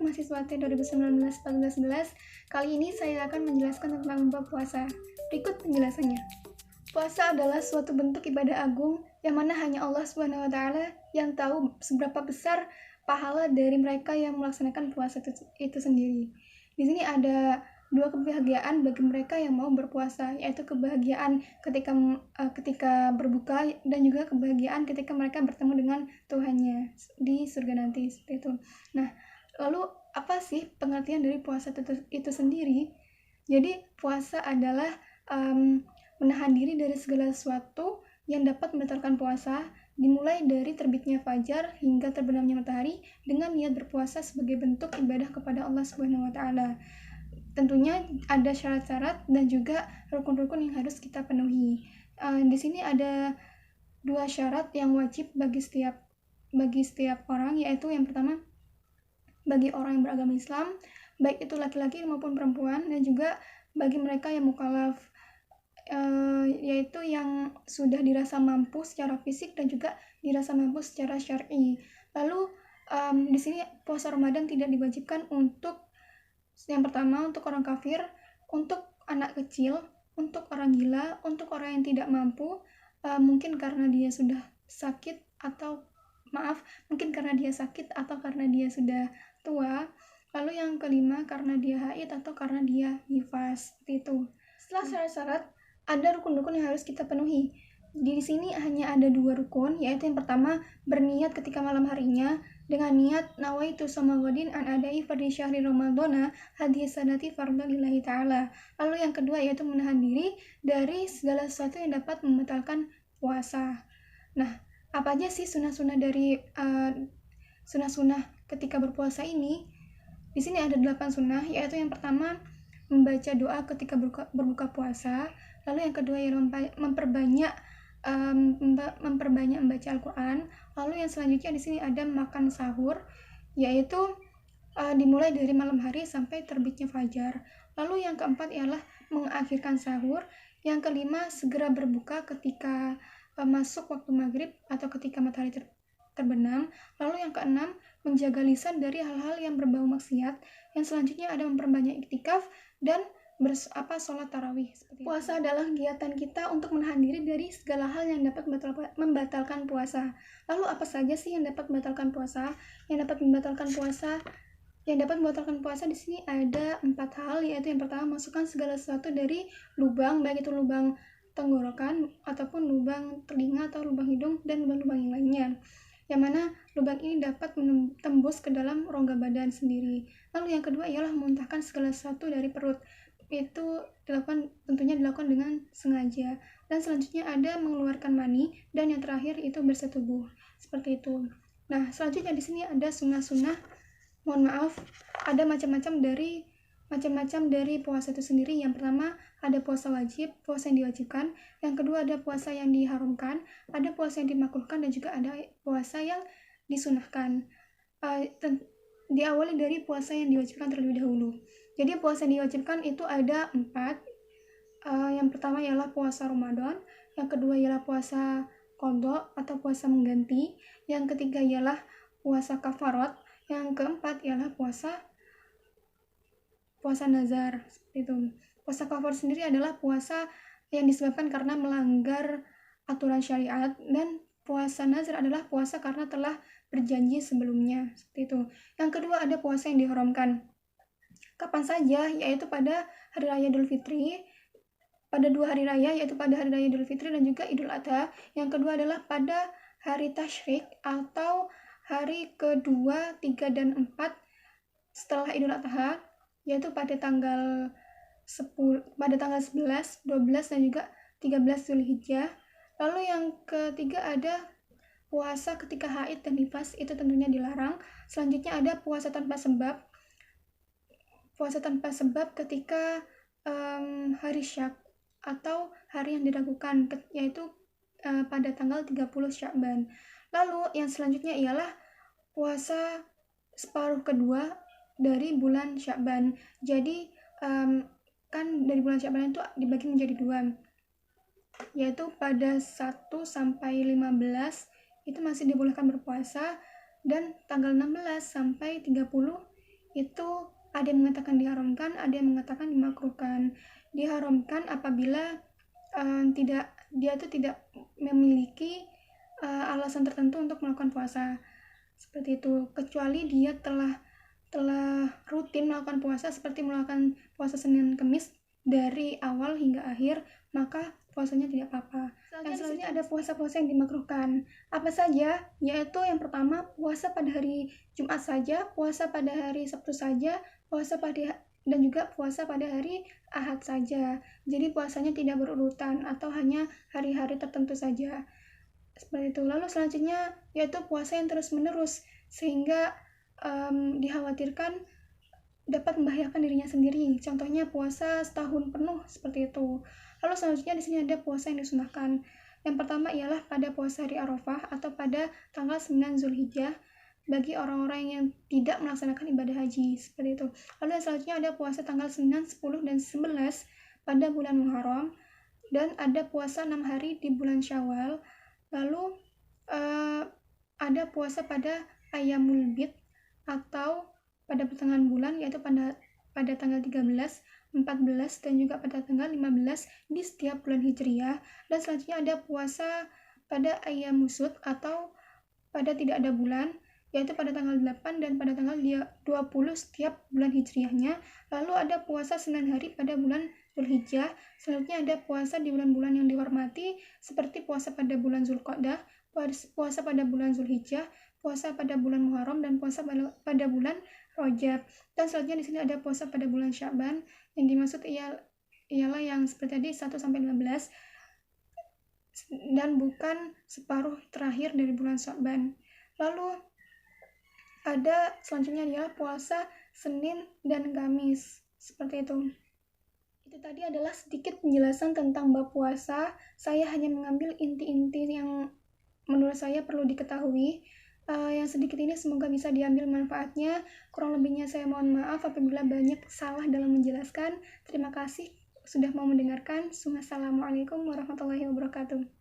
mahasiswa T 2019-1411. Kali ini saya akan menjelaskan tentang bab puasa. Berikut penjelasannya. Puasa adalah suatu bentuk ibadah agung yang mana hanya Allah SWT yang tahu seberapa besar pahala dari mereka yang melaksanakan puasa itu sendiri. Di sini ada dua kebahagiaan bagi mereka yang mau berpuasa, yaitu kebahagiaan ketika berbuka dan juga kebahagiaan ketika mereka bertemu dengan Tuhannya di surga nanti, seperti itu. Nah, lalu apa sih pengertian dari puasa itu sendiri? Jadi puasa adalah menahan diri dari segala sesuatu yang dapat membatalkan puasa, dimulai dari terbitnya fajar hingga terbenamnya matahari dengan niat berpuasa sebagai bentuk ibadah kepada Allah Subhanahu wa taala. Tentunya ada syarat-syarat dan juga rukun-rukun yang harus kita penuhi. Di sini ada dua syarat yang wajib bagi setiap orang, yaitu yang pertama bagi orang yang beragama Islam, baik itu laki-laki maupun perempuan, dan juga bagi mereka yang mukallaf, yaitu yang sudah dirasa mampu secara fisik dan juga dirasa mampu secara syar'i. Lalu di sini puasa Ramadan tidak diwajibkan untuk yang pertama untuk orang kafir, untuk anak kecil, untuk orang gila, untuk orang yang tidak mampu, mungkin karena dia sudah sakit atau mungkin karena dia sakit atau karena dia sudah tua. Lalu yang kelima karena dia haid atau karena dia nifas, seperti itu. Setelah syarat-syarat, ada rukun-rukun yang harus kita penuhi. Di sini hanya ada dua rukun, yaitu yang pertama berniat ketika malam harinya dengan niat nawaitu samagodin an adai fardhi syahri ramadhana hadhihi sanati fardhu lillahi ta'ala. Lalu yang kedua yaitu menahan diri dari segala sesuatu yang dapat membatalkan puasa. Nah, apa aja sih sunnah-sunnah dari sunnah-sunnah ketika berpuasa ini? Di sini ada 8 sunnah, yaitu yang pertama membaca doa ketika berbuka puasa. Lalu yang kedua ialah memperbanyak membaca Al-Quran. Lalu yang selanjutnya di sini ada makan sahur, yaitu dimulai dari malam hari sampai terbitnya fajar. Lalu yang keempat ialah mengakhirkan sahur. Yang kelima segera berbuka ketika masuk waktu maghrib atau ketika matahari terbenam. Lalu yang keenam menjaga lisan dari hal-hal yang berbau maksiat. Yang selanjutnya ada memperbanyak iktikaf dan sholat tarawih. Puasa adalah kegiatan kita untuk menahan diri dari segala hal yang dapat membatalkan puasa. Lalu apa saja sih yang dapat membatalkan puasa? Yang dapat membatalkan puasa di sini ada 4 hal, yaitu yang pertama masukkan segala sesuatu dari lubang, baik itu lubang tenggorokan ataupun lubang telinga atau lubang hidung dan lubang-lubang yang lainnya, yang mana lubang ini dapat tembus ke dalam rongga badan sendiri. Lalu yang kedua ialah memuntahkan segala sesuatu dari perut. Itu tentunya dilakukan dengan sengaja. Dan selanjutnya ada mengeluarkan mani, dan yang terakhir itu bersetubuh, seperti itu. Nah, selanjutnya di sini ada sunnah-sunnah. Mohon maaf, ada macam-macam dari puasa itu sendiri. Yang pertama ada puasa wajib, puasa yang diwajibkan. Yang kedua ada puasa yang diharamkan, ada puasa yang dimakruhkan, dan juga ada puasa yang disunahkan. Diawali dari puasa yang diwajibkan terlebih dahulu. Jadi puasa yang diwajibkan itu ada 4. Yang pertama ialah puasa Ramadan, yang kedua ialah puasa qadha atau puasa mengganti, yang ketiga ialah puasa kafarat, yang keempat ialah puasa nazar. Itu. Puasa kafarat sendiri adalah puasa yang disebabkan karena melanggar aturan syariat, dan puasa nazar adalah puasa karena telah berjanji sebelumnya, seperti itu. Yang kedua ada puasa yang diharamkan. Kapan saja? Yaitu pada hari raya Idul Fitri, pada 2 hari raya, yaitu pada hari raya Idul Fitri dan juga Idul Adha. Yang kedua adalah pada hari Tasyrik atau hari kedua, 3 dan 4 setelah Idul Adha, yaitu pada tanggal 11, 12 dan juga 13 Zulhijjah. Lalu yang ketiga ada puasa ketika haid dan nifas, itu tentunya dilarang. Selanjutnya ada puasa tanpa sebab. Puasa tanpa sebab ketika hari Syak atau hari yang diragukan, yaitu pada tanggal 30 Sya'ban. Lalu yang selanjutnya ialah puasa separuh kedua dari bulan Sya'ban. Jadi kan dari bulan Sya'ban itu dibagi menjadi 2, yaitu pada 1 sampai 15 itu masih dibolehkan berpuasa, dan tanggal 16 sampai 30 itu ada yang mengatakan diharamkan, ada yang mengatakan dimakruhkan. Diharamkan apabila dia tidak memiliki alasan tertentu untuk melakukan puasa, seperti itu. Kecuali dia telah rutin melakukan puasa, seperti melakukan puasa Senin Kemis dari awal hingga akhir, maka puasanya tidak apa-apa. Selanjutnya ada puasa-puasa yang dimakruhkan. Apa saja? Yaitu yang pertama, puasa pada hari Jumat saja, puasa pada hari Sabtu saja, dan juga puasa pada hari Ahad saja. Jadi puasanya tidak berurutan atau hanya hari-hari tertentu saja. Seperti itu. Lalu selanjutnya yaitu puasa yang terus-menerus, sehingga dikhawatirkan dapat membahayakan dirinya sendiri. Contohnya puasa setahun penuh, seperti itu. Lalu selanjutnya di sini ada puasa yang disunahkan. Yang pertama ialah pada puasa hari Arafah atau pada tanggal 9 Zulhijjah bagi orang-orang yang tidak melaksanakan ibadah haji, seperti itu. Lalu yang selanjutnya ada puasa tanggal 9, 10, dan 11 pada bulan Muharram, dan ada puasa 6 hari di bulan Syawal. Lalu ada puasa pada Ayyamul Bid atau pada pertengahan bulan, yaitu pada tanggal 13, 14, dan juga pada tanggal 15 di setiap bulan Hijriah. Dan selanjutnya ada puasa pada Ayyam Musud atau pada tidak ada bulan, yaitu pada tanggal 8 dan pada tanggal 20 setiap bulan Hijriahnya. Lalu ada puasa 9 hari pada bulan Zulhijjah. Selanjutnya ada puasa di bulan-bulan yang dihormati, seperti puasa pada bulan Zulqa'dah, puasa pada bulan Zulhijjah, puasa pada bulan Muharram, dan puasa pada bulan Rajab. Dan selanjutnya di sini ada puasa pada bulan Sya'ban, yang dimaksud ialah yang seperti tadi 1 sampai 15 dan bukan separuh terakhir dari bulan Sya'ban. Lalu ada selanjutnya adalah puasa Senin dan Kamis, seperti itu. Itu tadi adalah sedikit penjelasan tentang bab puasa. Saya hanya mengambil inti-inti yang menurut saya perlu diketahui. Yang sedikit ini semoga bisa diambil manfaatnya. Kurang lebihnya saya mohon maaf apabila banyak salah dalam menjelaskan. Terima kasih sudah mau mendengarkan. Assalamualaikum warahmatullahi wabarakatuh.